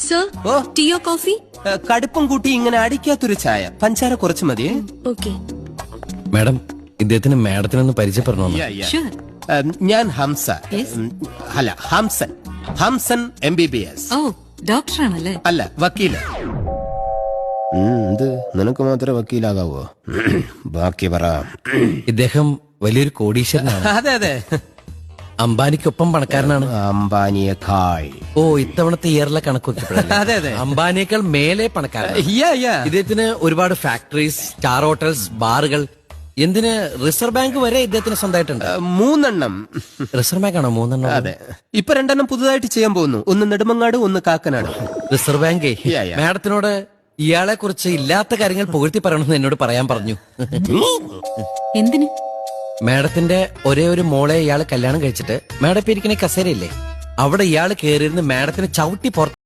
Sir ഓ ടീയോ coffee? കടുപ്പം കൂട്ടി ഇങ്ങനെ അടിക്കാത്തൊരു ചായ, പഞ്ചാര കുറച്ച് മതിയേ. ഓക്കെ. മാഡം, ഇദ്ദേഹത്തിന് മാഡത്തിനൊന്ന് പരിചയപ്പെടണോ? ഷുവർ. ഞാൻ ഹംസ. Yes. അല്ല, ഹംസൻ. ഹംസൻ MBBS. ഓ, ഡോക്ടറാണല്ലേ? അല്ല, വക്കീല്. ഇത് നിനക്ക് മാത്രമേ വക്കീലാകാവോ? ബാക്കി പറ. ഇദ്ദേഹം വലിയൊരു കോടീശ്വരനാണ്. അതെ അതെ, അംബാനിക്കൊപ്പം പണക്കാരനാണ്. അംബാനിയേക്കാൾ. ഓ, ഇത്തവണത്തെ ഇയറിലെ കണക്ക് അതെ അതെ, അംബാനിയേക്കാൾ മേലെ പണക്കാരനാണ്. yeah. ഇദ്ദേഹത്തിന് ഒരുപാട് ഫാക്ടറീസ്, സ്റ്റാർ ഹോട്ടൽസ്, ബാറുകൾ, എന്തിന് റിസർവ് ബാങ്ക് വരെ ഇദ്ദേഹത്തിന് സ്വന്തമായിട്ടുണ്ട്. 3 റിസർവ് ബാങ്ക് ആണോ 3? അതെ, ഇപ്പൊ 2 പുതുതായിട്ട് ചെയ്യാൻ പോകുന്നു. ഒന്ന് നെടുമങ്ങാട്, ഒന്ന് കാക്കനാട്. റിസർവ് ബാങ്കേ Yeah. മാഡത്തിനോട് ഇയാളെ കുറിച്ച് ഇല്ലാത്ത കാര്യങ്ങൾ പുകഴ്ത്തി പറയണമെന്ന് എന്നോട് പറയാൻ പറഞ്ഞു. എന്തിന്? മാഡത്തിന്റെ ഒരേ ഒരു മോളെ ഇയാള് കല്യാണം കഴിച്ചിട്ട് മാഡം ഇപ്പൊ ഇരിക്കണ കസേരയില്ലേ, അവിടെ ഇയാള് കയറിയിരുന്ന് മാഡത്തിന് ചവിട്ടി പുറത്ത്